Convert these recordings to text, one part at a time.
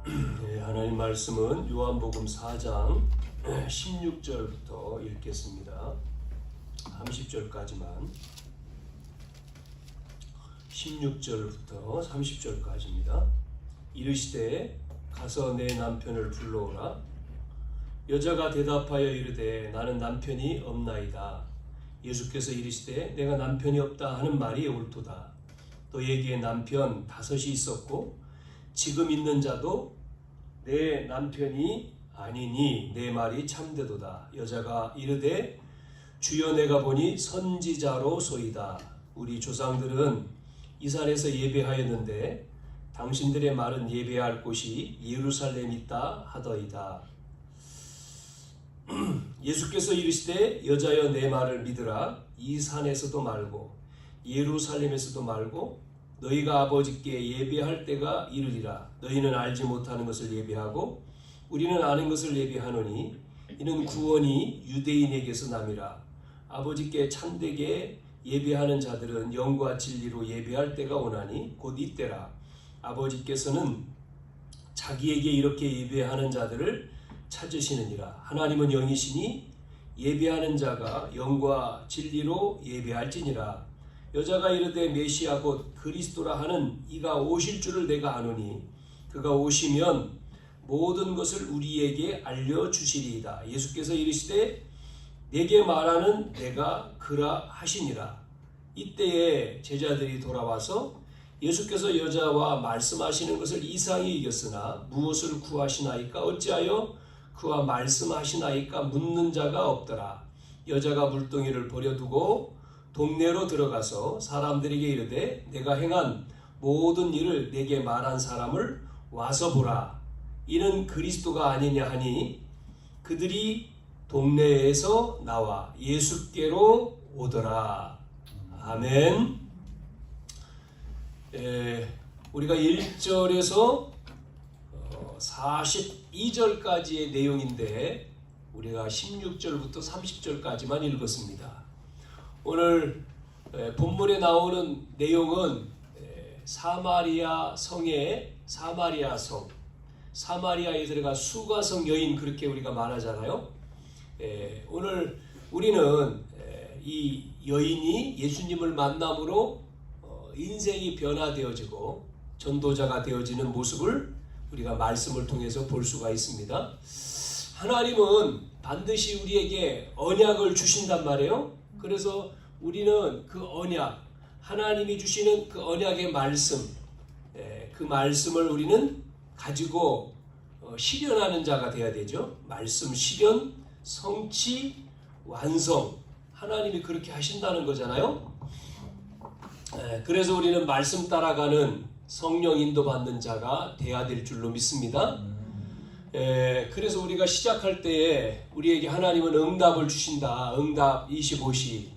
네, 하나님 말씀은 요한복음 4장 16절부터 읽겠습니다. 30절까지만 16절부터 30절까지입니다. 이르시되 가서 내 남편을 불러오라. 여자가 대답하여 이르되 나는 남편이 없나이다. 예수께서 이르시되 내가 남편이 없다 하는 말이 옳도다. 너에게 남편 5이 있었고 지금 있는 자도 내 남편이 아니니 내 말이 참되도다. 여자가 이르되 주여 내가 보니 선지자로소이다. 우리 조상들은 이 산에서 예배하였는데 당신들의 말은 예배할 곳이 예루살렘 있다 하더이다. 예수께서 이르시되 여자여 내 말을 믿으라. 이 산에서도 말고 예루살렘에서도 말고 너희가 아버지께 예배할 때가 이르리라. 너희는 알지 못하는 것을 예배하고 우리는 아는 것을 예배하노니 이는 구원이 유대인에게서 남이라. 아버지께 참되게 예배하는 자들은 영과 진리로 예배할 때가 오나니 곧 이때라. 아버지께서는 자기에게 이렇게 예배하는 자들을 찾으시느니라. 하나님은 영이시니 예배하는 자가 영과 진리로 예배할지니라. 여자가 이르되 메시아 곧 그리스도라 하는 이가 오실 줄을 내가 아노니 그가 오시면 모든 것을 우리에게 알려주시리이다. 예수께서 이르시되 내게 말하는 내가 그라 하시니라. 이때에 제자들이 돌아와서 예수께서 여자와 말씀하시는 것을 이상히 여겼으나 무엇을 구하시나이까? 어찌하여 그와 말씀하시나이까? 묻는 자가 없더라. 여자가 물동이를 버려두고 동네로 들어가서 사람들에게 이르되 내가 행한 모든 일을 내게 말한 사람을 와서 보라. 이는 그리스도가 아니냐 하니 그들이 동네에서 나와 예수께로 오더라. 아멘. 우리가 1절에서 42절까지의 내용인데 우리가 16절부터 30절까지만 읽었습니다. 오늘 본문에 나오는 내용은 사마리아 성의 사마리아 성, 사마리아에 들어가 수가성 여인 그렇게 우리가 말하잖아요. 오늘 우리는 이 여인이 예수님을 만남으로 인생이 변화되어지고 전도자가 되어지는 모습을 우리가 말씀을 통해서 볼 수가 있습니다. 하나님은 반드시 우리에게 언약을 주신단 말이에요. 그래서 우리는 그 언약, 하나님이 주시는 그 언약의 말씀, 그 말씀을 우리는 가지고 실현하는 자가 되어야 되죠. 말씀 실현, 성취, 완성. 하나님이 그렇게 하신다는 거잖아요. 그래서 우리는 말씀 따라가는 성령 인도받는 자가 되어야 될 줄로 믿습니다. 그래서 우리가 시작할 때에 우리에게 하나님은 응답을 주신다. 응답 25시.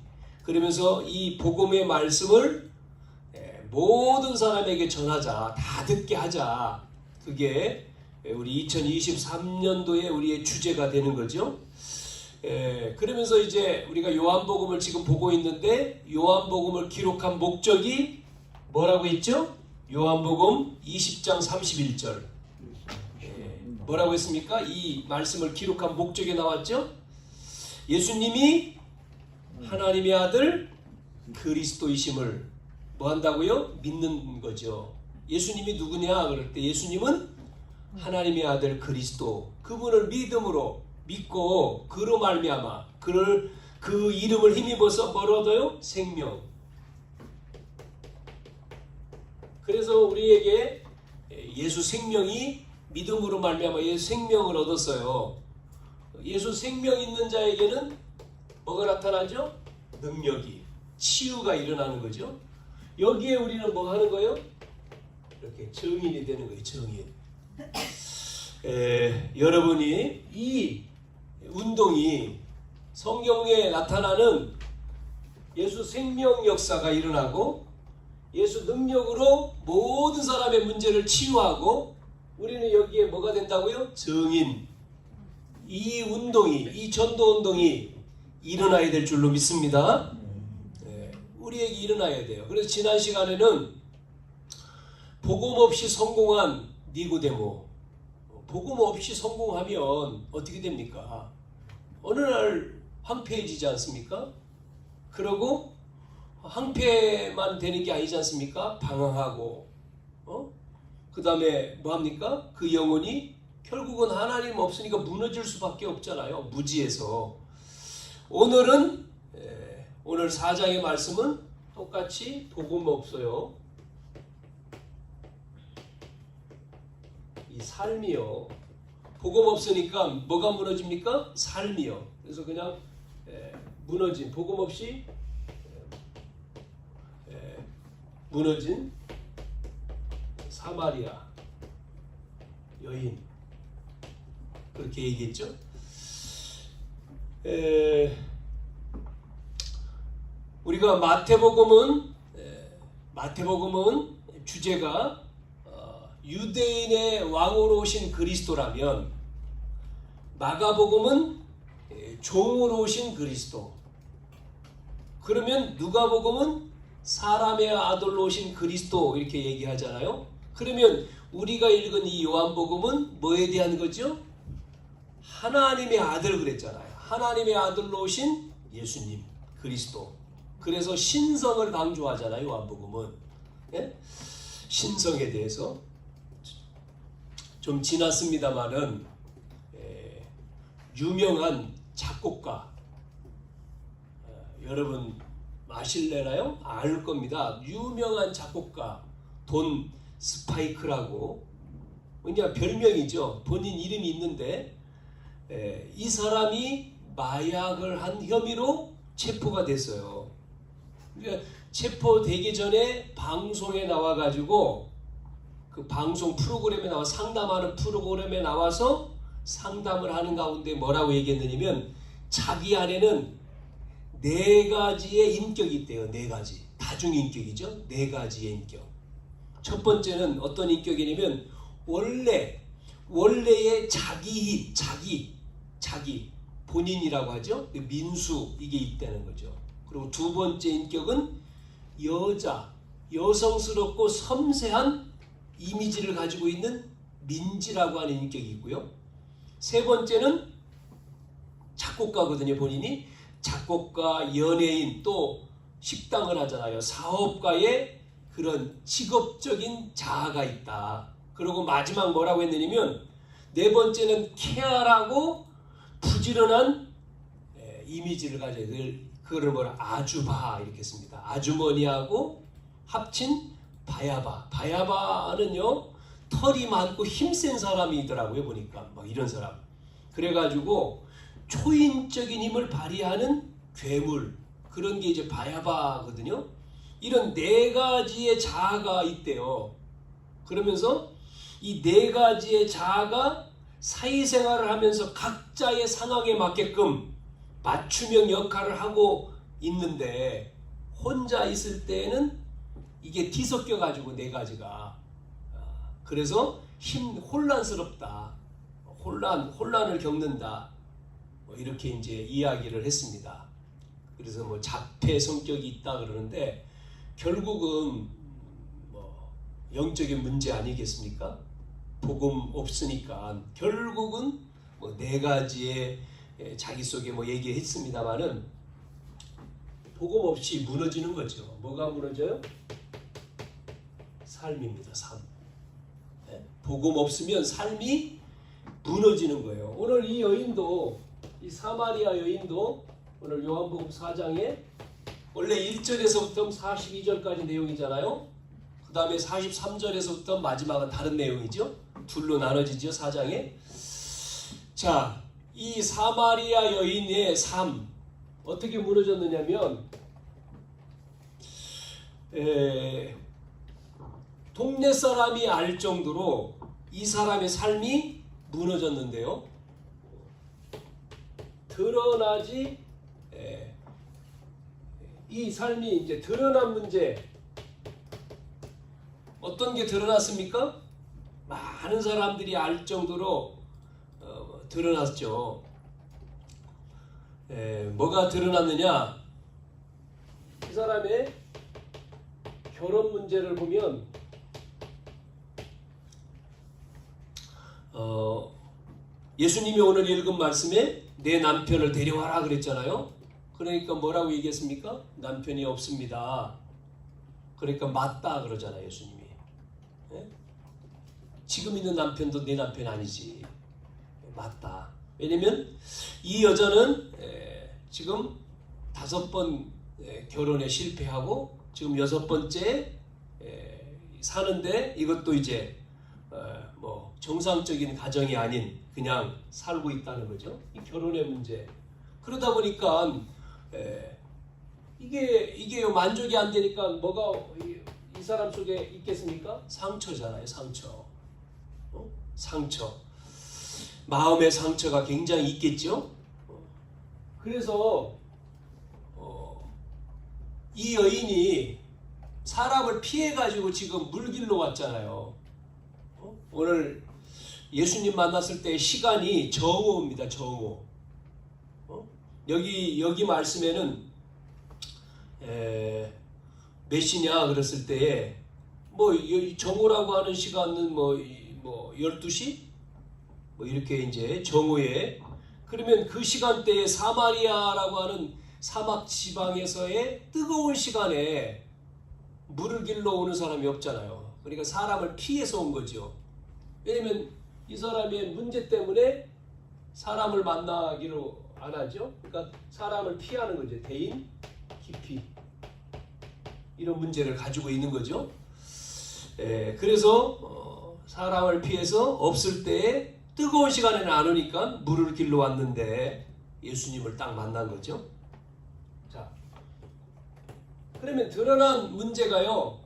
그러면서 이 복음의 말씀을 모든 사람에게 전하자. 다 듣게 하자. 그게 우리 2023년도에 우리의 주제가 되는 거죠. 그러면서 이제 우리가 요한복음을 지금 보고 있는데 요한복음을 기록한 목적이 뭐라고 했죠? 요한복음 20장 31절. 뭐라고 했습니까? 이 말씀을 기록한 목적에 나왔죠? 예수님이 하나님의 아들 그리스도이심을 뭐 한다고요? 믿는 거죠. 예수님이 누구냐? 그럴 때 예수님은 하나님의 아들 그리스도, 그분을 믿음으로 믿고 그로 말미암아 그 이름을 힘입어서 뭘 얻어요? 생명. 그래서 우리에게 예수 생명이 믿음으로 말미암아 예수 생명을 얻었어요. 예수 생명 있는 자에게는 뭐가 나타나죠? 능력이, 치유가 일어나는 거죠. 여기에 우리는 뭐 하는 거예요? 이렇게 증인이 되는 거예요. 증인. 여러분이 이 운동이 성경에 나타나는 예수 생명 역사가 일어나고 예수 능력으로 모든 사람의 문제를 치유하고 우리는 여기에 뭐가 된다고요? 증인. 이 운동이, 이 전도 운동이 일어나야 될 줄로 믿습니다. 우리에게 일어나야 돼요. 그래서 지난 시간에는 복음 없이 성공한 니고데모, 복음 없이 성공하면 어떻게 됩니까? 어느 날 황폐해지지 않습니까? 그러고 황폐만 되는 게 아니지 않습니까? 방황하고 그 다음에 뭐합니까? 그 영혼이 결국은 하나님 없으니까 무너질 수밖에 없잖아요. 무지해서. 오늘 4장의 말씀은 똑같이 복음 없어요. 이 삶이요. 복음 없으니까 뭐가 무너집니까? 삶이요. 그래서 그냥 무너진, 복음 없이 무너진 사마리아 여인, 그렇게 얘기했죠. 우리가 마태복음은 주제가 유대인의 왕으로 오신 그리스도라면, 마가복음은 종으로 오신 그리스도, 그러면 누가복음은 사람의 아들로 오신 그리스도, 이렇게 얘기하잖아요. 그러면 우리가 읽은 이 요한복음은 뭐에 대한 거죠? 하나님의 아들 그랬잖아요. 하나님의 아들로 오신 예수님, 그리스도. 그래서 신성을 강조하잖아요. 요한복음은. 예? 신성에 대해서 좀 지났습니다마는 유명한 작곡가, 여러분 아실래나요? 알 겁니다. 유명한 작곡가 돈 스파이크라고, 그냥 별명이죠. 본인 이름이 있는데 이 사람이 마약을 한 혐의로 체포가 됐어요. 그러니까 체포되기 전에 방송에 나와가지고, 그 방송 프로그램에 나와, 상담하는 프로그램에 나와서 상담을 하는 가운데 뭐라고 얘기했느냐면, 자기 안에는 4가지의 인격이 있대요. 4가지. 다중인격이죠. 4가지의 인격. 첫 번째는 어떤 인격이냐면, 원래의 자기인, 자기, 본인이라고 하죠. 민수, 이게 있다는 거죠. 그리고 두 번째 인격은 여성스럽고 섬세한 이미지를 가지고 있는 민지라고 하는 인격이 있고요. 세 번째는 작곡가거든요. 본인이 작곡가, 연예인, 또 식당을 하잖아요. 사업가의 그런 직업적인 자아가 있다. 그리고 마지막 뭐라고 했느냐면, 4번째는 쾌활하고 부지런한 이미지를 가져요. 그거를 아주바 이렇게 씁니다. 아주머니하고 합친 바야바. 바야바는요, 털이 많고 힘센 사람이더라고요. 보니까 막 이런 사람. 그래가지고 초인적인 힘을 발휘하는 괴물, 그런 게 이제 바야바거든요. 이런 4가지의 자아가 있대요. 그러면서 이 4가지의 자아가 사회생활을 하면서 각자의 상황에 맞게끔 맞춤형 역할을 하고 있는데, 혼자 있을 때는 이게 뒤섞여 가지고 4가지가, 그래서 혼란스럽다, 혼란을 겪는다, 이렇게 이제 이야기를 했습니다. 그래서 자폐 성격이 있다 그러는데, 결국은 영적인 문제 아니겠습니까? 복음 없으니까 결국은 4가지의 자기 속에 얘기했습니다만은, 복음 없이 무너지는 거죠. 뭐가 무너져요? 삶입니다. 삶. 복음 없으면 삶이 무너지는 거예요. 오늘 이 여인도, 이 사마리아 여인도 오늘 요한복음 4장에 원래 1절에서부터 42절까지 내용이잖아요. 그 다음에 43절에서부터 마지막은 다른 내용이죠. 둘로 나눠지죠. 4장에. 자, 이 사마리아 여인의 삶 어떻게 무너졌느냐면, 동네 사람이 알 정도로 이 사람의 삶이 무너졌는데요. 이 삶이 이제 드러난 문제, 어떤 게 드러났습니까? 많은 사람들이 알 정도로 드러났죠. 뭐가 드러났느냐? 이 사람의 결혼 문제를 보면 예수님이 오늘 읽은 말씀에 내 남편을 데려와라 그랬잖아요. 그러니까 뭐라고 얘기했습니까? 남편이 없습니다. 그러니까 맞다 그러잖아요, 예수님이. 예? 지금 있는 남편도 내 남편 아니지. 맞다. 왜냐면 이 여자는 지금 5번 결혼에 실패하고 지금 6번째 사는데 이것도 이제 뭐 정상적인 가정이 아닌 그냥 살고 있다는 거죠. 이 결혼의 문제. 그러다 보니까 이게 만족이 안 되니까 뭐가 이 사람 속에 있겠습니까? 상처잖아요, 상처. 상처. 마음의 상처가 굉장히 있겠죠. 그래서 이 여인이 사람을 피해가지고 지금 물길로 왔잖아요. 오늘 예수님 만났을 때 시간이 정오입니다. 정오. 여기 말씀에는 몇 시냐 그랬을 때에 뭐 정오라고 하는 시간은 뭐 12시? 뭐 이렇게 이제 정오에 그러면 그 시간대에 사마리아라고 하는 사막 지방에서의 뜨거운 시간에 물을 길러 오는 사람이 없잖아요. 그러니까 사람을 피해서 온 거죠. 왜냐면 이 사람의 문제 때문에 사람을 만나기로 안 하죠. 그러니까 사람을 피하는 거죠. 대인, 기피 이런 문제를 가지고 있는 거죠. 그래서 사람을 피해서 없을 때에 뜨거운 시간에는 안 오니까 물을 길러 왔는데 예수님을 딱 만난 거죠. 자, 그러면 드러난 문제가요.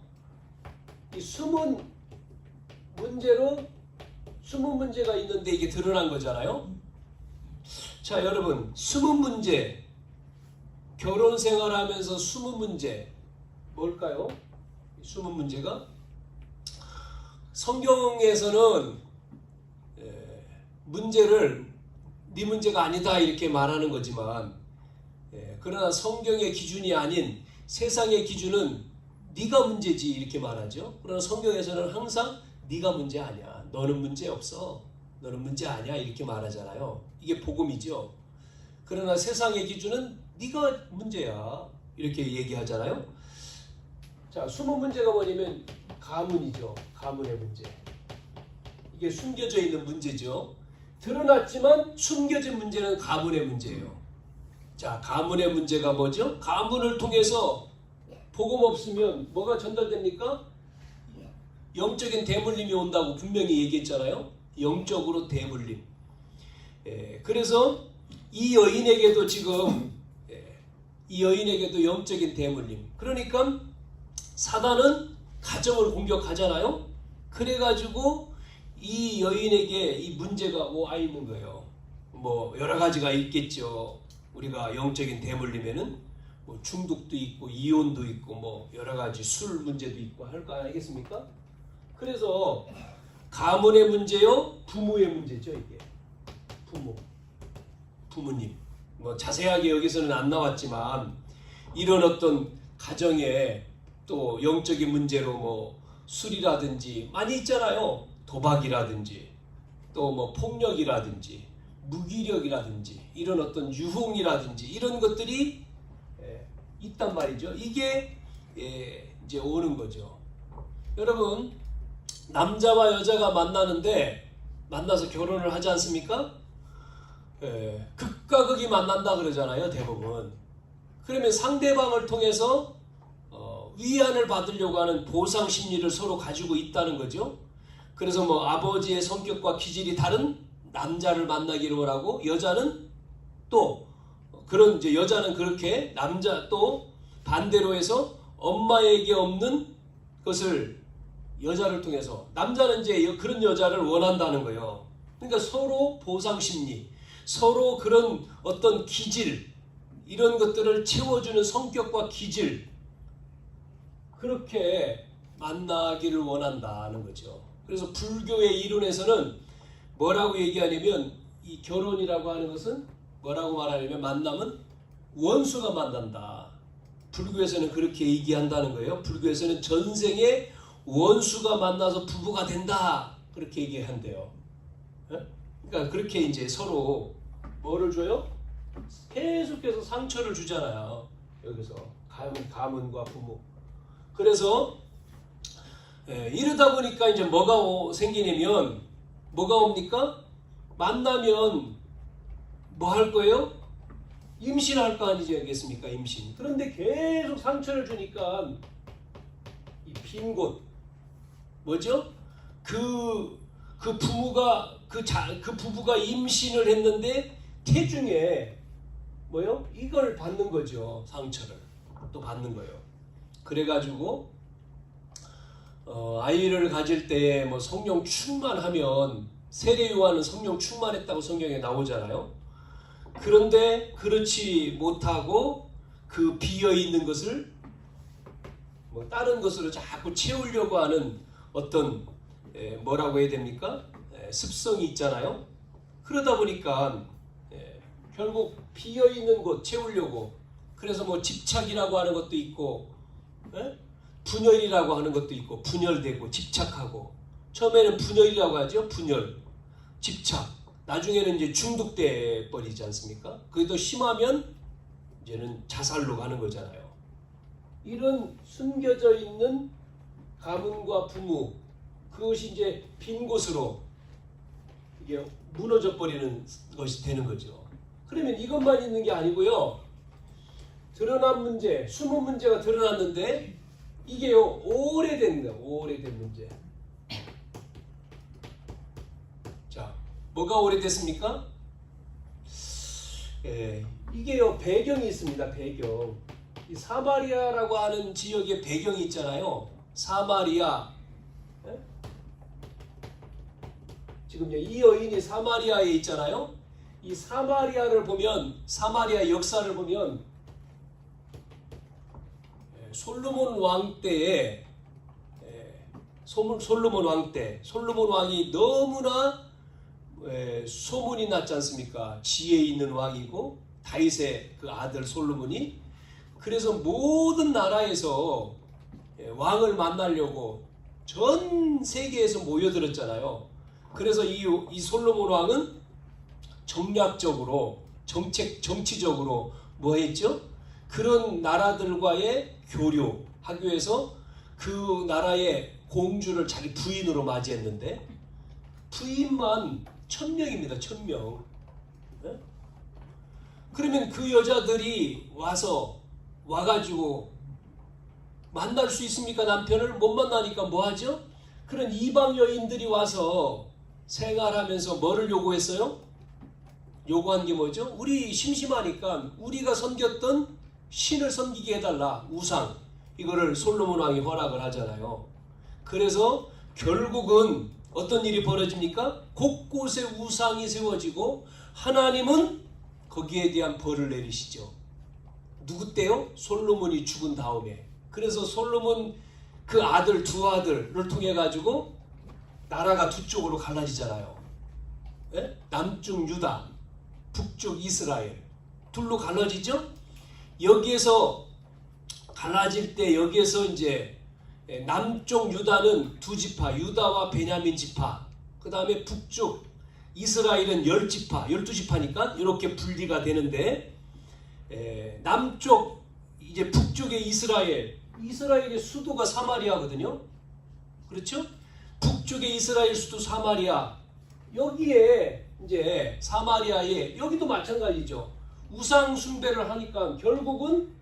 이 숨은 문제가 있는데 이게 드러난 거잖아요. 자, 여러분, 숨은 문제, 결혼 생활하면서 숨은 문제 뭘까요? 숨은 문제가 성경에서는 문제를 네 문제가 아니다 이렇게 말하는 거지만 그러나 성경의 기준이 아닌 세상의 기준은 네가 문제지 이렇게 말하죠. 그러나 성경에서는 항상 네가 문제 아니야. 너는 문제 없어. 너는 문제 아니야 이렇게 말하잖아요. 이게 복음이죠. 그러나 세상의 기준은 네가 문제야 이렇게 얘기하잖아요. 자, 숨은 문제가 뭐냐면 가문이죠. 가문의 문제. 이게 숨겨져 있는 문제죠. 드러났지만 숨겨진 문제는 가문의 문제예요. 자, 가문의 문제가 뭐죠? 가문을 통해서 복음 없으면 뭐가 전달됩니까? 영적인 대물림이 온다고 분명히 얘기했잖아요. 영적으로 대물림. 그래서 이 여인에게도 지금 이 여인에게도 영적인 대물림. 그러니까 사단은 가정을 공격하잖아요. 그래가지고 이 여인에게 이 문제가 와 있는 거예요. 뭐 여러 가지가 있겠죠. 우리가 영적인 대물림에는 뭐 중독도 있고 이혼도 있고 뭐 여러 가지 술 문제도 있고 할 거 아니겠습니까? 그래서 가문의 문제요, 부모의 문제죠 이게. 부모님. 뭐 자세하게 여기서는 안 나왔지만 이런 어떤 가정에 또 영적인 문제로 뭐 술이라든지 많이 있잖아요. 도박이라든지 또 뭐 폭력이라든지 무기력이라든지 이런 어떤 유흥이라든지 이런 것들이 있단 말이죠. 이게 이제 오는 거죠. 여러분, 남자와 여자가 만나서 결혼을 하지 않습니까? 극과 극이 만난다 그러잖아요, 대부분. 그러면 상대방을 통해서 위안을 받으려고 하는 보상 심리를 서로 가지고 있다는 거죠. 그래서 뭐 아버지의 성격과 기질이 다른 남자를 만나기로 하고 여자는 또 그런 이제 여자는 그렇게 남자 또 반대로 해서 엄마에게 없는 것을 여자를 통해서 남자는 이제 그런 여자를 원한다는 거예요. 그러니까 서로 보상 심리, 서로 그런 어떤 기질 이런 것들을 채워주는 성격과 기질 그렇게 만나기를 원한다는 거죠. 그래서 불교의 이론에서는 뭐라고 얘기하냐면 이 결혼이라고 하는 것은 뭐라고 말하냐면 만남은 원수가 만난다. 불교에서는 그렇게 얘기한다는 거예요. 불교에서는 전생에 원수가 만나서 부부가 된다. 그렇게 얘기한대요. 그러니까 그렇게 이제 서로 뭐를 줘요? 계속해서 상처를 주잖아요. 여기서 가문과 부모. 그래서 이러다 보니까 이제 뭐가 생기냐면 뭐가 옵니까? 만나면 뭐 할 거예요? 임신할 거 아니겠습니까? 임신. 그런데 계속 상처를 주니까 이 빈 곳 뭐죠? 그 부부가 임신을 했는데 태중에 뭐요? 이걸 받는 거죠. 상처를 또 받는 거예요. 그래가지고 아이를 가질 때 뭐 성령 충만하면 세례 요한은 성령 충만했다고 성경에 나오잖아요. 그런데 그렇지 못하고 그 비어 있는 것을 뭐 다른 것으로 자꾸 채우려고 하는 어떤 뭐라고 해야 됩니까? 습성이 있잖아요. 그러다 보니까 결국 비어 있는 곳 채우려고 그래서 뭐 집착이라고 하는 것도 있고 분열이라고 하는 것도 있고 분열되고 집착하고 처음에는 분열이라고 하죠. 분열, 집착. 나중에는 이제 중독돼 버리지 않습니까? 그게 더 심하면 이제는 자살로 가는 거잖아요. 이런 숨겨져 있는 가문과 부모 그것이 이제 빈 곳으로 이게 무너져 버리는 것이 되는 거죠. 그러면 이것만 있는 게 아니고요. 드러난 문제, 숨은 문제가 드러났는데 이게요 오래된 거예요. 오래된 문제. 자, 뭐가 오래됐습니까? 이게요 배경이 있습니다. 배경. 이 사마리아라고 하는 지역의 배경이 있잖아요. 사마리아. 지금 이 여인이 사마리아에 있잖아요. 이 사마리아를 보면 사마리아 역사를 보면 솔로몬 왕 때에 솔로몬 왕이 너무나 소문이 났지 않습니까? 지혜 있는 왕이고 다윗의 그 아들 솔로몬이 그래서 모든 나라에서 왕을 만나려고 전 세계에서 모여들었잖아요. 그래서 이 솔로몬 왕은 정략적으로 정치적으로 뭐 했죠? 그런 나라들과의 교류하기 위해서 그 나라의 공주를 자기 부인으로 맞이했는데 부인만 1000명입니다. 1000명. 그러면 그 여자들이 와가지고 만날 수 있습니까? 남편을 못 만나니까 뭐 하죠? 그런 이방 여인들이 와서 생활하면서 뭐를 요구했어요? 요구한 게 뭐죠? 우리 심심하니까 우리가 섬겼던 신을 섬기게 해달라. 우상. 이거를 솔로몬 왕이 허락을 하잖아요. 그래서 결국은 어떤 일이 벌어집니까? 곳곳에 우상이 세워지고 하나님은 거기에 대한 벌을 내리시죠. 누구 때요? 솔로몬이 죽은 다음에. 그래서 솔로몬 그 아들 두 아들을 통해 가지고 나라가 두 쪽으로 갈라지잖아요. 남쪽 유다, 북쪽 이스라엘 둘로 갈라지죠. 여기에서 갈라질 때 여기에서 이제 남쪽 유다는 두 지파, 유다와 베냐민 지파. 그 다음에 북쪽 이스라엘은 10지파, 12지파니까 이렇게 분리가 되는데 남쪽 이제 북쪽의 이스라엘의 수도가 사마리아거든요. 그렇죠? 북쪽의 이스라엘 수도 사마리아. 여기에 이제 사마리아에 여기도 마찬가지죠. 우상 숭배를 하니까 결국은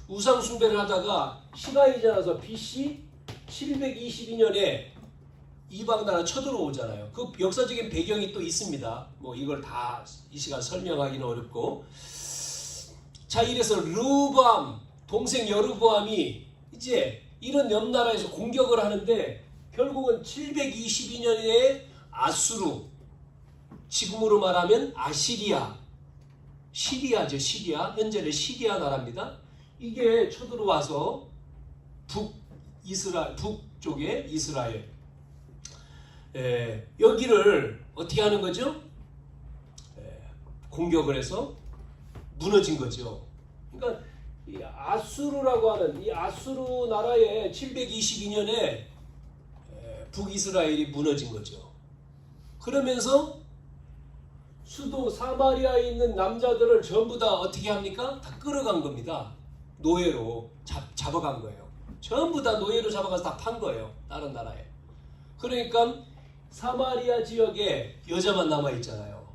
우상 숭배를 하다가 시간이 지나서 BC 722년에 이방 나라 쳐들어오잖아요. 그 역사적인 배경이 또 있습니다. 뭐 이걸 다 이 시간 설명하기는 어렵고. 자, 이래서 르호보암 동생 여르보암이 이제 이런 옆 나라에서 공격을 하는데 결국은 722년에 아수르, 지금으로 말하면 시리아죠. 시리아. 현재는 시리아 나라입니다. 이게 쳐들어와서 북쪽에 이스라엘. 여기를 어떻게 하는 거죠? 공격을 해서 무너진 거죠. 그러니까 이 아수르라고 하는 이 아수르 나라에 722년에 북이스라엘이 무너진 거죠. 그러면서 수도 사마리아에 있는 남자들을 전부 다 어떻게 합니까? 다 끌어간 겁니다. 노예로 잡아간 거예요. 전부 다 노예로 잡아가서 다 판 거예요. 다른 나라에. 그러니까 사마리아 지역에 여자만 남아있잖아요.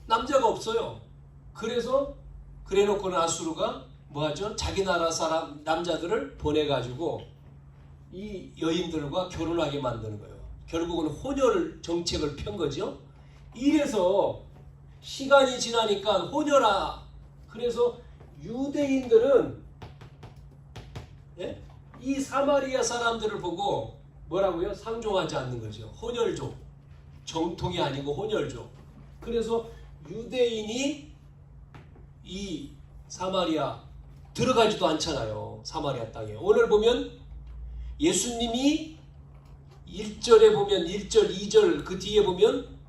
남자가 없어요. 그래서 그래놓고는 아수르가 뭐하죠? 자기 나라 사람 남자들을 보내가지고 이 여인들과 결혼하게 만드는 거예요. 결국은 혼혈 정책을 편 거죠. 이래서 시간이 지나니까 혼혈아. 그래서 유대인들은 이 사마리아 사람들을 보고 뭐라고요? 상종하지 않는 거죠. 혼혈족. 정통이 아니고 혼혈족. 그래서 유대인이 이 사마리아 들어가지도 않잖아요. 사마리아 땅에. 오늘 보면 예수님이 1절에 보면 1절, 2절 그 뒤에 보면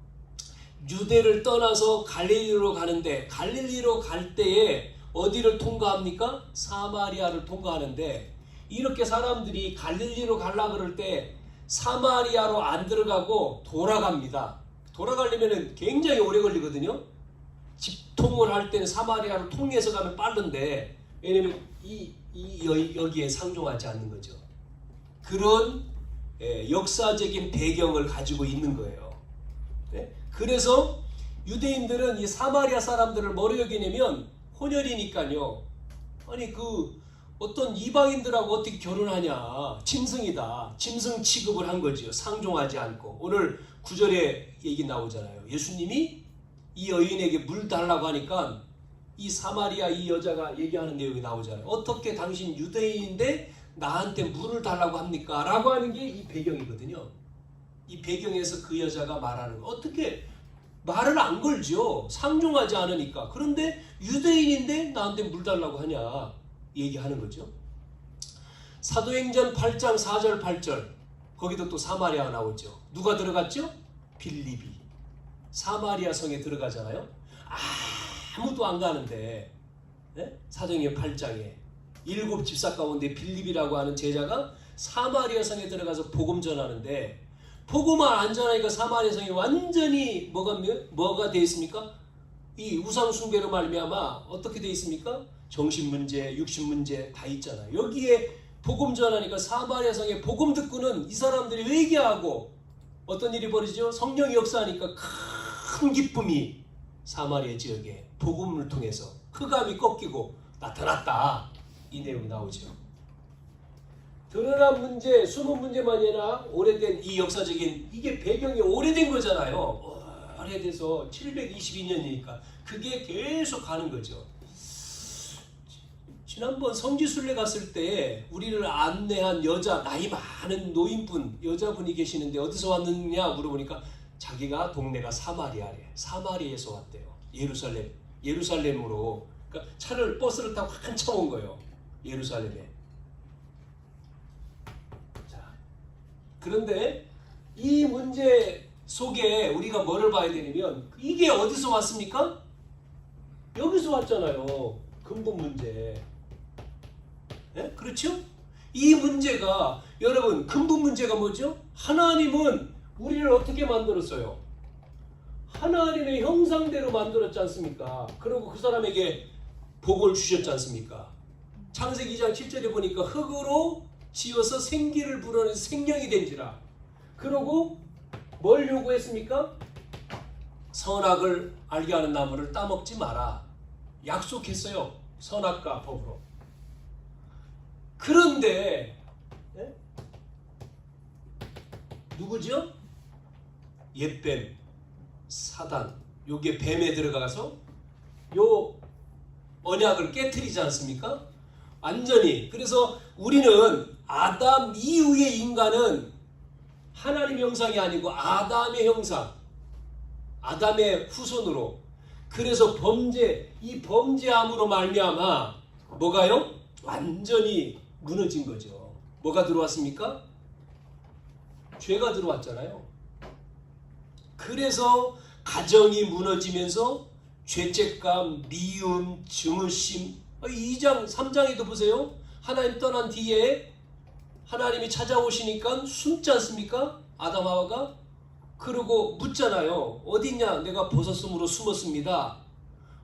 유대를 떠나서 갈릴리로 가는데 갈릴리로 갈 때에 어디를 통과합니까? 사마리아를 통과하는데 이렇게 사람들이 갈릴리로 가려고 그럴 때 사마리아로 안 들어가고 돌아갑니다. 돌아가려면 굉장히 오래 걸리거든요. 집통을 할 때는 사마리아를 통해서 가면 빠른데 왜냐면 여기에 상종하지 않는 거죠. 그런 역사적인 배경을 가지고 있는 거예요. 네? 그래서 유대인들은 이 사마리아 사람들을 뭐로 여기냐면 혼혈이니까요. 아니 어떤 이방인들하고 어떻게 결혼하냐. 짐승이다. 짐승 취급을 한 거죠. 상종하지 않고. 오늘 9절에 얘기 나오잖아요. 예수님이 이 여인에게 물 달라고 하니까 이 사마리아 이 여자가 얘기하는 내용이 나오잖아요. 어떻게 당신 유대인인데 나한테 물을 달라고 합니까? 라고 하는 게 이 배경이거든요. 이 배경에서 그 여자가 말하는 거. 어떻게 말을 안 걸죠. 상종하지 않으니까. 그런데 유대인인데 나한테 물 달라고 하냐. 얘기하는 거죠. 사도행전 8장 4절 8절 거기도 또 사마리아가 나오죠. 누가 들어갔죠? 빌립이. 사마리아 성에 들어가잖아요. 아무도 안 가는데 네? 사도행전 8장에 7 집사 가운데 빌립이라고 하는 제자가 사마리아 성에 들어가서 복음 전하는데 복음을 안 전하니까 사마리아 성이 완전히 뭐가 되어 있습니까? 이 우상 숭배로 말미암아 어떻게 되어 있습니까? 정신 문제, 육신 문제 다 있잖아요. 여기에 복음 전하니까 사마리아 성에 복음 듣고는 이 사람들이 회개하고 어떤 일이 벌어지죠? 성령이 역사하니까 큰 기쁨이 사마리아 지역에 복음을 통해서 흑암이 꺾이고 나타났다. 이 내용이 나오죠. 드러난 문제, 숨은 문제만이 아니라 오래된 이 역사적인 이게 배경이 오래된 거잖아요. 오래돼서 722년이니까 그게 계속 가는 거죠. 지난번 성지순례 갔을 때 우리를 안내한 여자, 나이 많은 노인분, 여자분이 계시는데 어디서 왔느냐 물어보니까 자기가 동네가 사마리아래. 사마리아에서 왔대요. 예루살렘으로. 그러니까 버스를 타고 한참 온 거예요. 예루살렘에. 자, 그런데 이 문제 속에 우리가 뭐를 봐야 되냐면 이게 어디서 왔습니까? 여기서 왔잖아요. 근본 문제. 네? 그렇죠? 이 문제가 여러분 근본 문제가 뭐죠? 하나님은 우리를 어떻게 만들었어요? 하나님의 형상대로 만들었지 않습니까? 그리고 그 사람에게 복을 주셨지 않습니까? 창세기 2장 7절에 보니까 흙으로 지어서 생기를 불어낸 생명이 된지라. 그리고 뭘 요구했습니까? 선악을 알게 하는 나무를 따먹지 마라. 약속했어요. 선악과 법으로. 그런데 누구죠? 옛뱀, 사단. 요게 뱀에 들어가서 요 언약을 깨트리지 않습니까? 완전히. 그래서 우리는 아담 이후의 인간은 하나님 형상이 아니고 아담의 형상, 아담의 후손으로. 그래서 이 범죄함으로 말미암아 뭐가요? 완전히 무너진 거죠. 뭐가 들어왔습니까? 죄가 들어왔잖아요. 그래서 가정이 무너지면서 죄책감, 미움, 증오심. 2장, 3장에도 보세요. 하나님 떠난 뒤에 하나님이 찾아오시니까 숨지 않습니까? 아담 하와가. 그러고 묻잖아요. 어딨냐? 내가 벗었음으로 숨었습니다.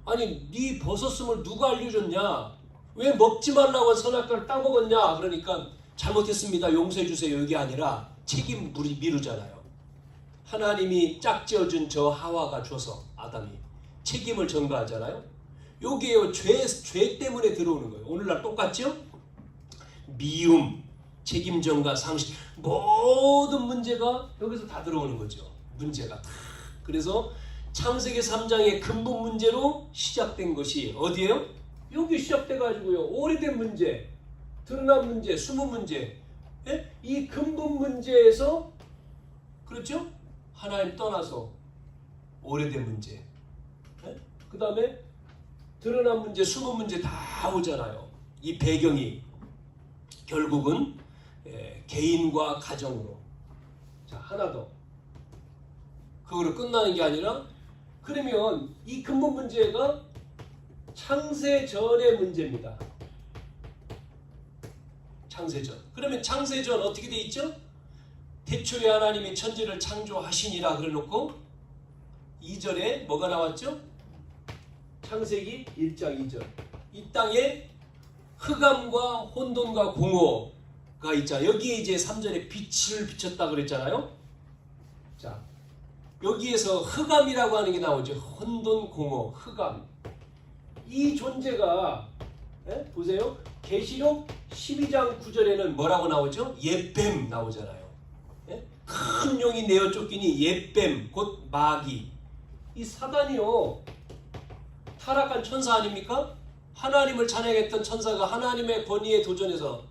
아니 네 벗었음을 누가 알려줬냐? 왜 먹지 말라고 선악과를 따먹었냐? 그러니까 잘못했습니다. 용서해 주세요. 이게 아니라 책임 미루잖아요. 하나님이 짝지어준 저 하와가 줘서 아담이 책임을 전가하잖아요. 요게요 죄 때문에 들어오는 거예요. 오늘날 똑같죠? 미움, 책임 전가, 상실 모든 문제가 여기서 다 들어오는 거죠. 문제가 다. 그래서 창세기 3장의 근본 문제로 시작된 것이 어디예요? 여기 시작돼가지고요. 오래된 문제, 드러난 문제, 숨은 문제. 예? 이 근본 문제에서 그렇죠? 하나님 떠나서 오래된 문제. 예? 그 다음에 드러난 문제, 숨은 문제 다 오잖아요. 이 배경이 결국은 개인과 가정으로. 자, 하나 더. 그거로 끝나는 게 아니라 그러면 이 근본 문제가 창세전의 문제입니다. 창세전. 그러면 창세전 어떻게 돼 있죠? 태초에 하나님이 천지를 창조하시니라 그래놓고 2절에 뭐가 나왔죠? 창세기 1장 2절. 이 땅에 흑암과 혼돈과 공허가 있잖아요. 여기에 이제 3절에 빛을 비췄다 그랬잖아요. 자, 여기에서 흑암이라고 하는 게 나오죠. 혼돈, 공허, 흑암. 이 존재가 보세요. 계시록 12장 9절에는 뭐라고 나오죠? 옛뱀 나오잖아요. 큰 용이 내어 쫓기니 옛뱀 곧 마귀. 이 사단이요 타락한 천사 아닙니까? 하나님을 찬양했던 천사가 하나님의 권위에 도전해서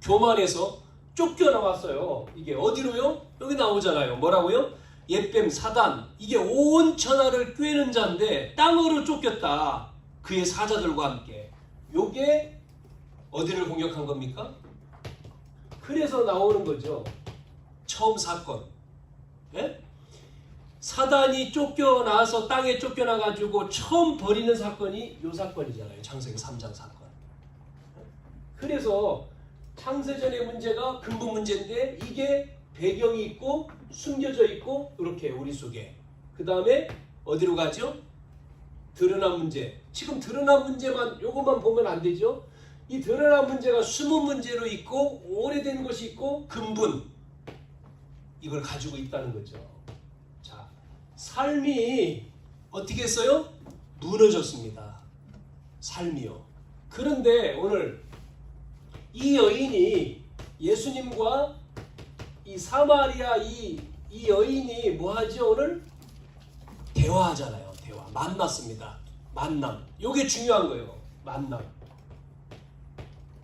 교만해서 쫓겨나왔어요. 이게 어디로요? 여기 나오잖아요. 뭐라고요? 옛뱀 사단. 이게 온 천하를 꿰는 자인데 땅으로 쫓겼다. 그의 사자들과 함께. 요게 어디를 공격한 겁니까? 그래서 나오는 거죠. 처음 사건. 예? 사단이 쫓겨나서 땅에 쫓겨나가지고 처음 벌이는 사건이 요 사건이잖아요. 창세기 3장 사건. 그래서 창세전의 문제가 근본 문제인데 이게 배경이 있고 숨겨져 있고 이렇게 우리 속에. 그 다음에 어디로 가죠? 드러난 문제. 지금 드러난 문제만 요것만 보면 안 되죠. 이 드러난 문제가 숨은 문제로 있고 오래된 것이 있고 근본. 이걸 가지고 있다는 거죠. 자, 삶이 어떻게 했어요? 무너졌습니다. 삶이요. 그런데 오늘 이 여인이 예수님과 이 사마리아 이 여인이 뭐 하죠? 오늘 대화하잖아요. 대화. 만났습니다. 만남. 이게 중요한 거예요. 만남.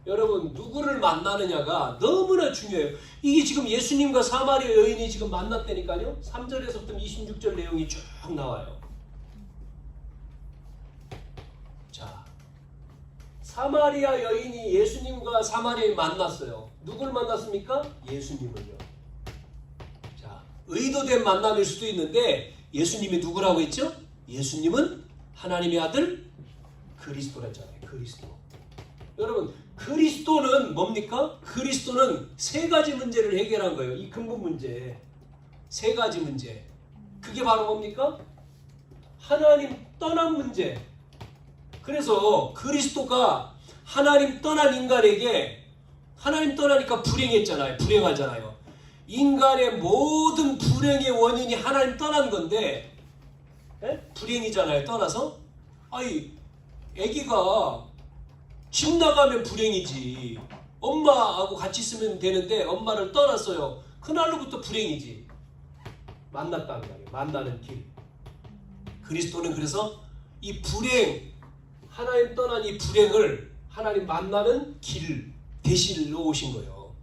여러분 누구를 만나느냐가 너무나 중요해요. 이게 지금 예수님과 사마리아 여인이 지금 만났다니까요. 3절에서부터 26절 내용이 쭉 나와요. 자, 사마리아 여인이 예수님과 사마리아에 만났어요. 누굴 만났습니까? 예수님을요. 자, 의도된 만남일 수도 있는데 예수님이 누구라고 했죠? 예수님은 하나님의 아들 그리스도랬잖아요. 그리스도. 여러분 그리스도는 뭡니까? 그리스도는 세 가지 문제를 해결한 거예요. 이 근본 문제. 세 가지 문제. 그게 바로 뭡니까? 하나님 떠난 문제. 그래서 그리스도가 하나님 떠난 인간에게 하나님 떠나니까 불행했잖아요. 불행하잖아요. 인간의 모든 불행의 원인이 하나님 떠난 건데 불행이잖아요. 떠나서. 아니 애기가 집 나가면 불행이지. 엄마하고 같이 있으면 되는데 엄마를 떠났어요. 그날로부터 불행이지. 만났다는 거예요. 만나는 길. 그리스도는 그래서 이 불행, 하나님 떠난 이 불행을 하나님 만나는 길 대신으로 오신 거예요.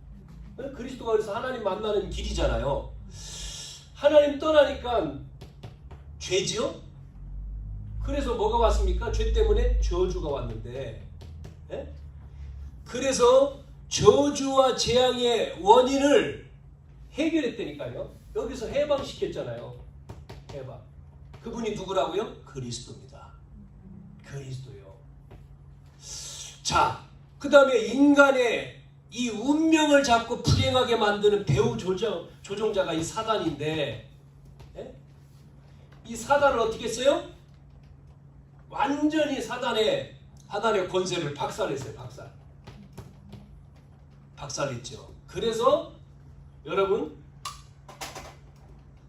그리스도가 그래서 하나님 만나는 길이잖아요. 하나님 떠나니까 죄지요? 그래서 뭐가 왔습니까? 죄 때문에 저주가 왔는데 그래서 저주와 재앙의 원인을 해결했다니까요. 여기서 해방시켰잖아요. 해방. 그분이 누구라고요? 그리스도입니다. 그리스도요. 자, 그 다음에 인간의 이 운명을 잡고 불행하게 만드는 배후 조종자가 이 사단인데 예? 이 사단을 어떻게 했어요? 완전히 사단의 권세를 박살냈어요. 박살냈죠. 그래서 여러분,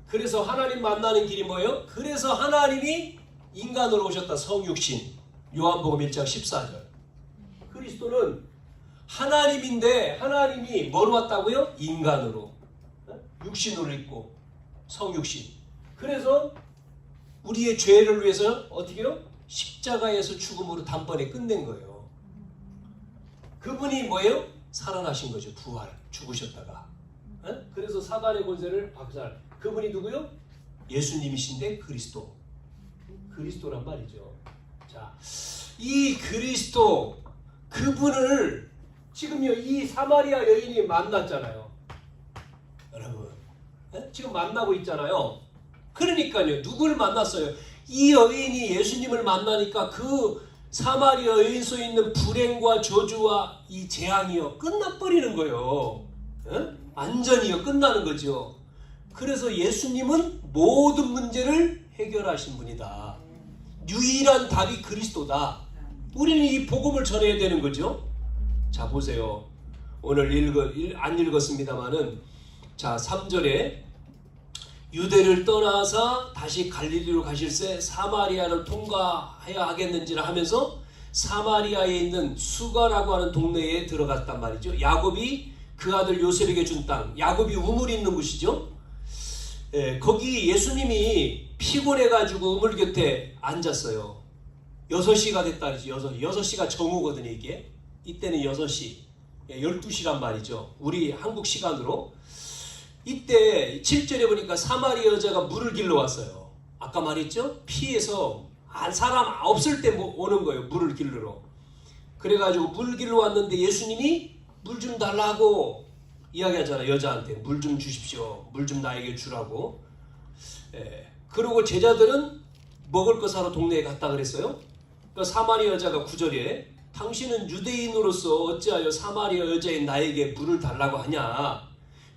그래서 하나님 만나는 길이 뭐예요? 그래서 하나님이 인간으로 오셨다. 성육신. 요한복음 1장 14절. 그리스도는 하나님인데 하나님이 뭐로 왔다고요? 인간으로. 육신으로 있고 성육신. 그래서 우리의 죄를 위해서 어떻게 해요? 십자가에서 죽음으로 단번에 끝낸 거예요. 그분이 뭐예요? 살아나신 거죠. 부활. 죽으셨다가. 그래서 사단의 권세를 박살. 그분이 누구요? 예수님이신데 그리스도란 말이죠. 자, 이 그리스도, 그분을 지금요, 이 사마리아 여인이 만났잖아요. 여러분, 지금 만나고 있잖아요. 그러니까요, 누구를 만났어요? 이 여인이 예수님을 만나니까 그 사마리아 여인 속에 있는 불행과 저주와 이 재앙이요, 끝나버리는 거예요. 완전히요, 끝나는 거죠. 그래서 예수님은 모든 문제를 해결하신 분이다. 유일한 답이 그리스도다. 우리는 이 복음을 전해야 되는 거죠. 자, 보세요. 오늘 안 읽었습니다만은, 자, 3절에 유대를 떠나서 다시 갈릴리로 가실새 사마리아를 통과해야 하겠는지라 하면서 사마리아에 있는 수가라고 하는 동네에 들어갔단 말이죠. 야곱이 그 아들 요셉에게 준 땅, 야곱이 우물이 있는 곳이죠. 거기 예수님이 피곤해가지고 우물 곁에 앉았어요. 6시가 됐다 그러지. 6시가 정오거든요, 이게. 이때는 6시, 12시란 말이죠. 우리 한국 시간으로. 이때 7절에 보니까 사마리아 여자가 물을 길러 왔어요. 아까 말했죠? 피해서 사람 없을 때 오는 거예요. 물을 길러러. 그래가지고 물 길러 왔는데 예수님이 물 좀 달라고 이야기하잖아요. 여자한테 물 좀 주십시오. 물 좀 나에게 주라고. 그리고 제자들은 먹을 거 사러 동네에 갔다 그랬어요. 그러니까 사마리아 여자가 9절에 당신은 유대인으로서 어찌하여 사마리아 여자인 나에게 물을 달라고 하냐.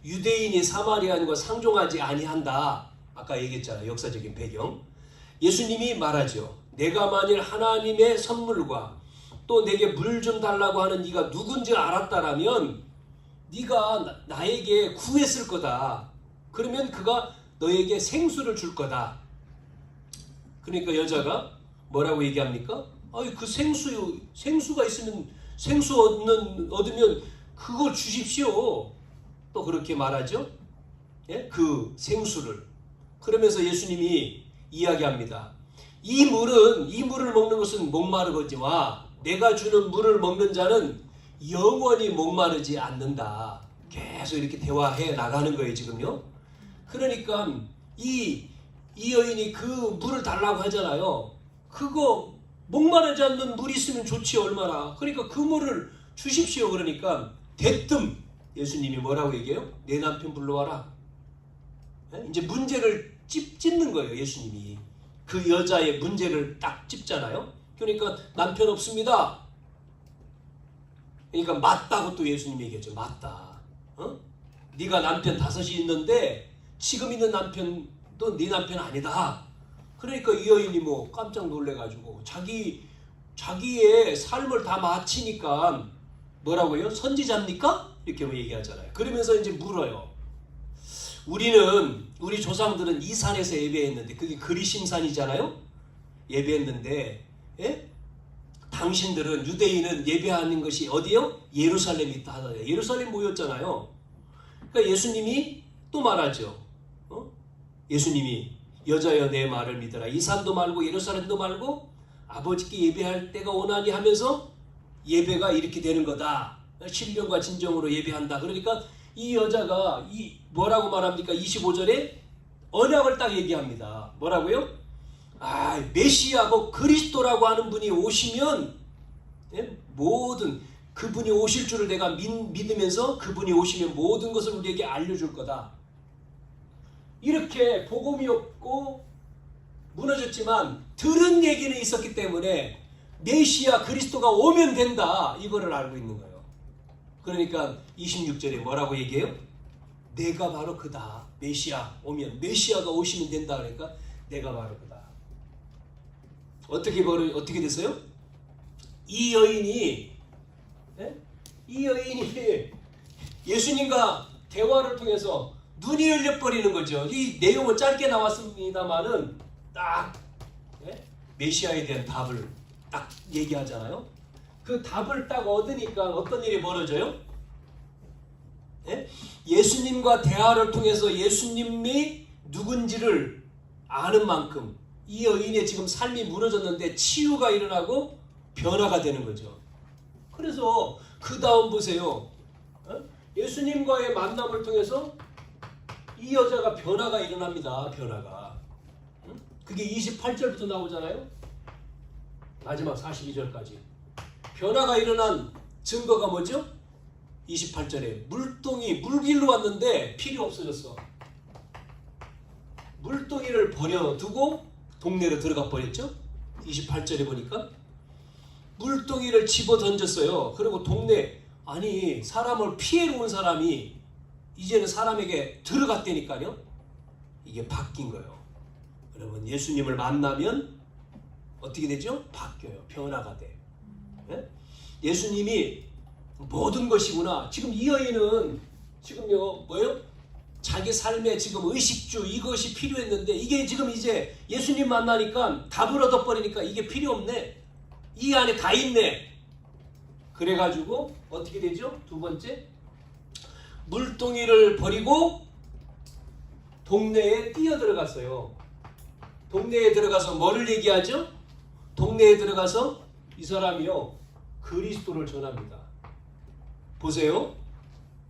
유대인이 사마리아인과 상종하지 아니한다. 아까 얘기했잖아요. 역사적인 배경. 예수님이 말하죠. 내가 만일 하나님의 선물과 또 내게 물 좀 달라고 하는 네가 누군지 알았다라면 네가 나에게 구했을 거다. 그러면 그가 너에게 생수를 줄 거다. 그러니까 여자가 뭐라고 얘기합니까? 아니, 그 생수가 있으면 생수 얻으면 그걸 주십시오. 또 그렇게 말하죠. 예? 그 생수를. 그러면서 예수님이 이야기합니다. 이 물을 먹는 것은 목마르거니와 내가 주는 물을 먹는 자는 영원히 목마르지 않는다. 계속 이렇게 대화해 나가는 거예요, 지금요. 그러니까 이 여인이 그 물을 달라고 하잖아요. 그거 목마르지 않는 물이 있으면 좋지 얼마나. 그러니까 그 물을 주십시오. 그러니까 대뜸 예수님이 뭐라고 얘기해요? 내 남편 불러와라. 이제 문제를 찝는 거예요, 예수님이. 그 여자의 문제를 딱 찝잖아요. 그러니까 남편 없습니다. 그러니까 맞다고 또 예수님이 얘기했죠. 맞다. 네가 남편 5이 있는데 지금 있는 남편도 네 남편 아니다. 그러니까 이 여인이 뭐 깜짝 놀래가지고 자기의 삶을 다 마치니까 뭐라고요? 선지자입니까? 이렇게 얘기하잖아요. 그러면서 이제 물어요. 우리 조상들은 이 산에서 예배했는데 그게 그리심산이잖아요. 예배했는데 당신들은 유대인은 예배하는 것이 어디요? 예루살렘에 있다 하잖아요. 예루살렘 모였잖아요. 그러니까 예수님이 또 말하죠. 예수님이 여자여 내 말을 믿어라. 이 산도 말고 예루살렘도 말고 아버지께 예배할 때가 오나니 하면서 예배가 이렇게 되는 거다. 신령과 진정으로 예배한다. 그러니까 이 여자가 뭐라고 말합니까? 25절에 언약을 딱 얘기합니다. 뭐라고요? 메시아고 그리스도라고 하는 분이 오시면 모든 그분이 오실 줄을 내가 믿으면서 그분이 오시면 모든 것을 우리에게 알려줄 거다. 이렇게 복음이 없고 무너졌지만 들은 얘기는 있었기 때문에 메시아 그리스도가 오면 된다. 이거를 알고 있는 거예요. 그러니까 26절에 뭐라고 얘기해요? 내가 바로 그다. 메시아 오면 메시아가 오시면 된다 그러니까 내가 바로 그다. 어떻게 됐어요? 이 여인이 예수님과 대화를 통해서 눈이 열려버리는 거죠. 이 내용은 짧게 나왔습니다만은 딱 메시아에 대한 답을 딱 얘기하잖아요. 그 답을 딱 얻으니까 어떤 일이 벌어져요? 예수님과 대화를 통해서 예수님이 누군지를 아는 만큼 이 여인의 지금 삶이 무너졌는데 치유가 일어나고 변화가 되는 거죠. 그래서 그 다음 보세요. 예수님과의 만남을 통해서 이 여자가 변화가 일어납니다. 변화가. 그게 28절부터 나오잖아요. 마지막 42절까지. 변화가 일어난 증거가 뭐죠? 28절에 물길로 왔는데 필요 없어졌어. 물동이를 버려두고 동네로 들어가 버렸죠. 28절에 보니까 물동이를 집어 던졌어요. 그리고 아니 사람을 피해로 온 사람이 이제는 사람에게 들어갔다니까요. 이게 바뀐 거예요. 여러분 예수님을 만나면 어떻게 되죠? 바뀌어요. 변화가 돼. 예수님이 모든 것이구나. 지금 이 여인은 지금요 뭐예요? 자기 삶에 지금 의식주 이것이 필요했는데 이게 지금 이제 예수님 만나니까 답을 얻어버리니까 이게 필요 없네. 이 안에 다 있네. 그래가지고 어떻게 되죠? 두 번째 물동이를 버리고 동네에 뛰어들어갔어요. 동네에 들어가서 뭐를 얘기하죠? 동네에 들어가서 이 사람이요 그리스도를 전합니다. 보세요.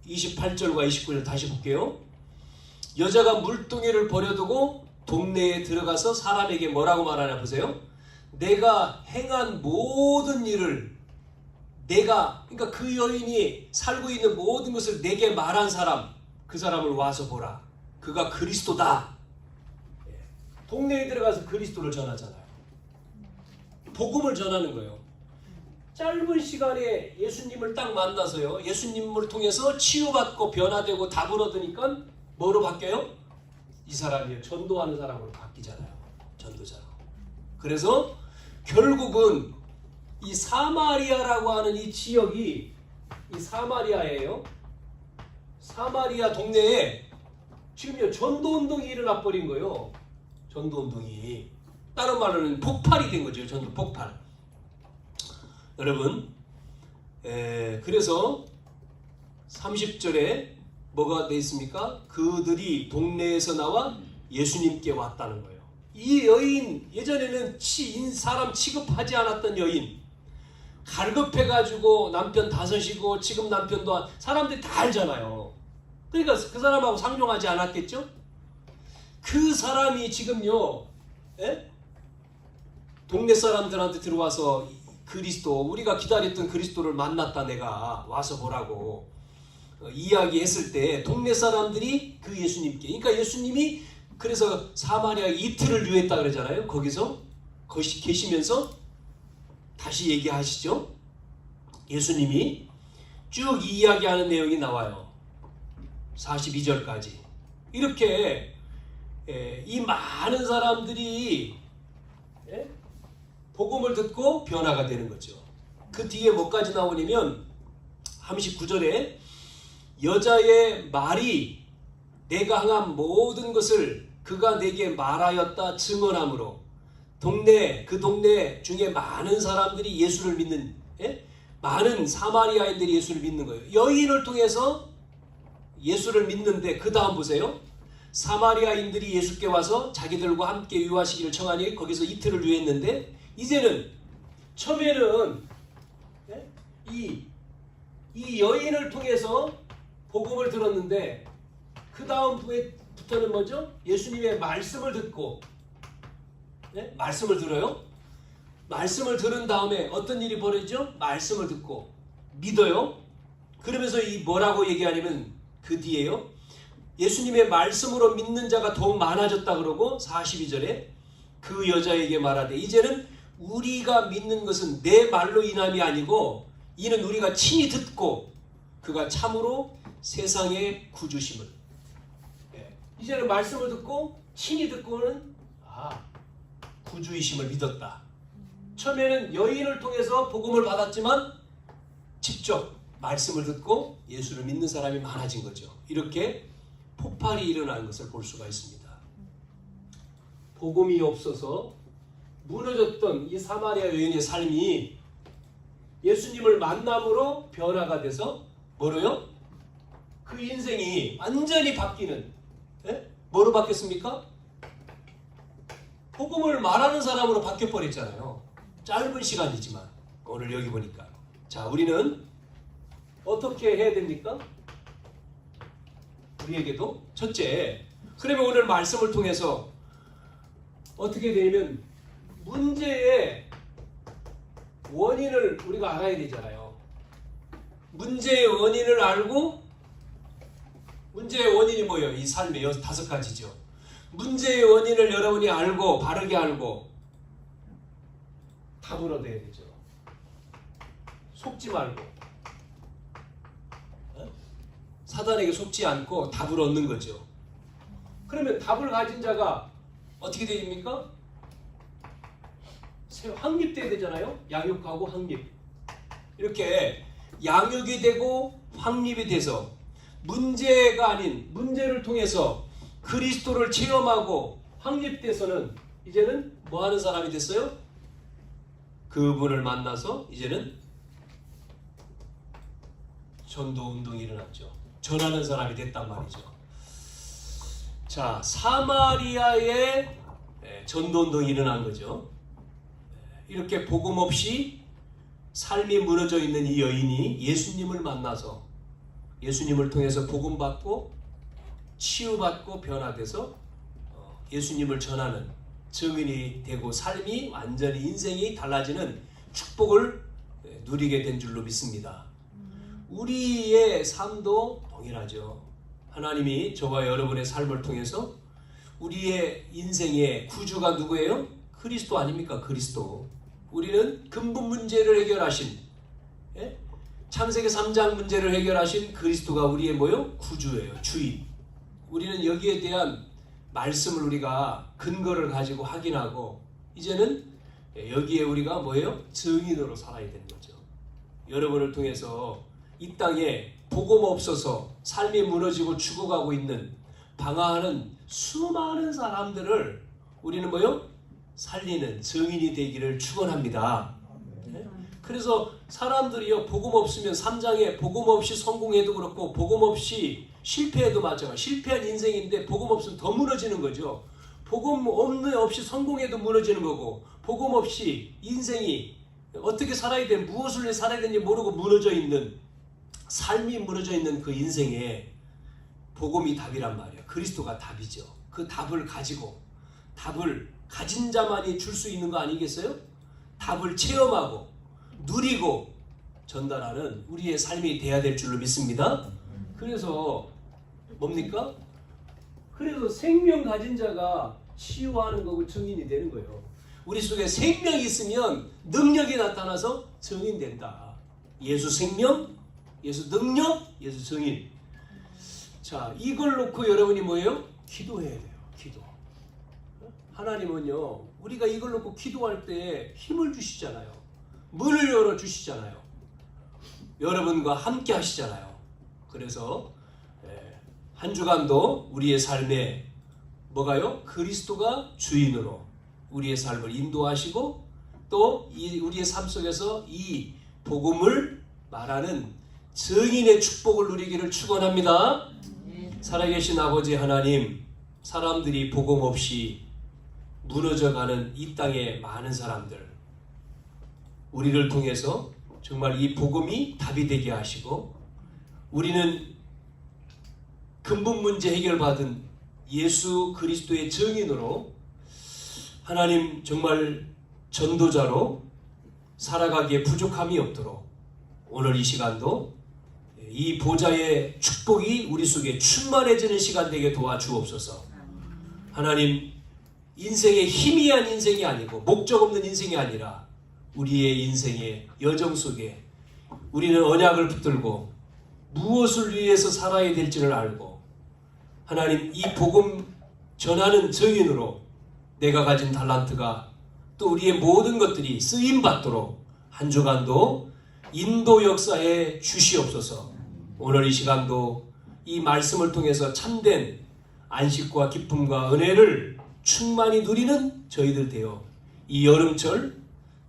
28절과 29절 다시 볼게요. 여자가 물동이를 버려두고 동네에 들어가서 사람에게 뭐라고 말하냐 보세요. 내가 행한 모든 일을 그러니까 그 여인이 살고 있는 모든 것을 내게 말한 사람, 그 사람을 와서 보라. 그가 그리스도다. 동네에 들어가서 그리스도를 전하잖아요. 복음을 전하는 거예요. 짧은 시간에 예수님을 딱 만나서요. 예수님을 통해서 치유받고 변화되고 답을 얻으니까 뭐로 바뀌어요? 이 사람이 전도하는 사람으로 바뀌잖아요. 전도자로. 그래서 결국은 이 사마리아라고 하는 이 지역이 이 사마리아예요. 사마리아 동네에 지금요 전도운동이 일어나 버린 거예요. 전도운동이. 다른 말로는 폭발이 된 거죠. 전도 폭발. 여러분 그래서 30절에 뭐가 되어 있습니까? 그들이 동네에서 나와 예수님께 왔다는 거예요. 이 여인 예전에는 사람 취급하지 않았던 여인 갈급해가지고 남편 다섯이고 지금 남편도 사람들이 다 알잖아요. 그러니까 그 사람하고 상종하지 않았겠죠? 그 사람이 지금요 동네 사람들한테 들어와서 그리스도 우리가 기다렸던 그리스도를 만났다 내가 와서 보라고 이야기했을 때 동네 사람들이 그 예수님께 그러니까 예수님이 그래서 사마리아 이틀을 유했다 그러잖아요. 거기서 계시면서 다시 얘기하시죠. 예수님이 쭉 이야기하는 내용이 나와요. 42절까지 이렇게 이 많은 사람들이 복음을 듣고 변화가 되는 거죠. 그 뒤에 뭐까지 나오냐면 39절에 여자의 말이 내가 행한 모든 것을 그가 내게 말하였다 증언함으로 그 동네 중에 많은 사람들이 예수를 믿는 많은 사마리아인들이 예수를 믿는 거예요. 여인을 통해서 예수를 믿는데 그 다음 보세요. 사마리아인들이 예수께 와서 자기들과 함께 유하시기를 청하니 거기서 이틀을 유했는데 이제는 처음에는 이 여인을 통해서 복음을 들었는데 그 다음부터는 뭐죠? 예수님의 말씀을 듣고 말씀을 들어요. 말씀을 들은 다음에 어떤 일이 벌어지죠? 말씀을 듣고 믿어요. 그러면서 이 뭐라고 얘기하냐면 그 뒤에요. 예수님의 말씀으로 믿는 자가 더욱 많아졌다 그러고 42절에 그 여자에게 말하되 이제는 우리가 믿는 것은 내 말로 인함이 아니고 이는 우리가 친히 듣고 그가 참으로 세상의 구주심을 이제는 말씀을 듣고 친히 듣고는 구주이심을 믿었다. 처음에는 여인을 통해서 복음을 받았지만 직접 말씀을 듣고 예수를 믿는 사람이 많아진 거죠. 이렇게 폭발이 일어난 것을 볼 수가 있습니다. 복음이 없어서 무너졌던 이 사마리아 여인의 삶이 예수님을 만남으로 변화가 돼서 뭐로요? 그 인생이 완전히 바뀌는, 뭐로 바뀌었습니까? 복음을 말하는 사람으로 바뀌어버렸잖아요. 짧은 시간이지만 오늘 여기 보니까. 자, 우리는 어떻게 해야 됩니까? 우리에게도 첫째, 그러면 오늘 말씀을 통해서 어떻게 되냐면 문제의 원인을 우리가 알아야 되잖아요. 문제의 원인을 알고, 문제의 원인이 뭐예요? 이 삶의 5가지죠. 문제의 원인을 여러분이 알고 바르게 알고 답을 얻어야 되죠. 속지 말고 사단에게 속지 않고 답을 얻는 거죠. 그러면 답을 가진 자가 어떻게 됩니까? 확립돼야 되잖아요. 양육하고 확립. 이렇게 양육이 되고 확립이 돼서 문제가 아닌 문제를 통해서 그리스도를 체험하고 확립돼서는 이제는 뭐 하는 사람이 됐어요? 그분을 만나서 이제는 전도 운동이 일어났죠. 전하는 사람이 됐단 말이죠. 자, 사마리아의 전도 운동이 일어난 거죠. 이렇게 복음 없이 삶이 무너져 있는 이 여인이 예수님을 만나서 예수님을 통해서 복음 받고 치유받고 변화돼서 예수님을 전하는 증인이 되고 삶이 완전히 인생이 달라지는 축복을 누리게 된 줄로 믿습니다. 우리의 삶도 동일하죠. 하나님이 저와 여러분의 삶을 통해서 우리의 인생의 구주가 누구예요? 그리스도 아닙니까? 그리스도. 우리는 근본 문제를 해결하신, 창세기 3장 문제를 해결하신 그리스도가 우리의 뭐요? 구주예요. 주인. 우리는 여기에 대한 말씀을 우리가 근거를 가지고 확인하고 이제는 여기에 우리가 뭐예요? 증인으로 살아야 되는 거죠. 여러분을 통해서 이 땅에 복음 없어서 삶이 무너지고 죽어가고 있는 방황하는 수많은 사람들을 우리는 뭐요? 살리는 증인이 되기를 축원합니다. 그래서 사람들이요, 복음 없으면 3장에 복음 없이 성공해도 그렇고 복음 없이 실패해도 마찬가지. 실패한 인생인데 복음 없으면 더 무너지는 거죠. 복음 없이 성공해도 무너지는 거고, 복음 없이 인생이 어떻게 살아야 되는, 무엇을 살아야 되는지 모르고 무너져 있는, 삶이 무너져 있는 그 인생에 복음이 답이란 말이에요. 그리스도가 답이죠. 그 답을 가지고, 답을 가진 자만이 줄 수 있는 거 아니겠어요? 답을 체험하고 누리고 전달하는 우리의 삶이 돼야 될 줄로 믿습니다. 그래서 뭡니까? 그래서 생명 가진 자가 치유하는 거고 증인이 되는 거예요. 우리 속에 생명이 있으면 능력이 나타나서 증인된다. 예수 생명, 예수 능력, 예수 증인. 자, 이걸 놓고 여러분이 뭐예요? 기도해야 돼요. 기도. 하나님은요, 우리가 이걸 놓고 기도할 때 힘을 주시잖아요. 문을 열어 주시잖아요. 여러분과 함께 하시잖아요. 그래서 한 주간도 우리의 삶에 뭐가요? 그리스도가 주인으로 우리의 삶을 인도하시고 또 우리의 삶 속에서 이 복음을 말하는 증인의 축복을 누리기를 축원합니다. 살아계신 아버지 하나님, 사람들이 복음 없이 무너져가는 이 땅의 많은 사람들, 우리를 통해서 정말 이 복음이 답이 되게 하시고 우리는 근본 문제 해결받은 예수 그리스도의 증인으로 하나님 정말 전도자로 살아가기에 부족함이 없도록 오늘 이 시간도 이 보좌의 축복이 우리 속에 충만해지는 시간 되게 도와주옵소서. 하나님, 인생의 희미한 인생이 아니고 목적 없는 인생이 아니라 우리의 인생의 여정 속에 우리는 언약을 붙들고 무엇을 위해서 살아야 될지를 알고 하나님 이 복음 전하는 증인으로 내가 가진 달란트가 또 우리의 모든 것들이 쓰임받도록 한 주간도 인도 역사에 주시옵소서. 오늘 이 시간도 이 말씀을 통해서 참된 안식과 기쁨과 은혜를 충만히 누리는 저희들 되어 이 여름철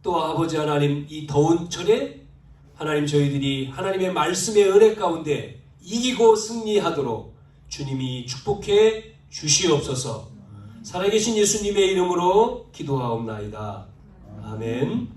또 아버지 하나님 이 더운 철에 하나님 저희들이 하나님의 말씀의 은혜 가운데 이기고 승리하도록 주님이 축복해 주시옵소서. 살아계신 예수님의 이름으로 기도하옵나이다. 아멘.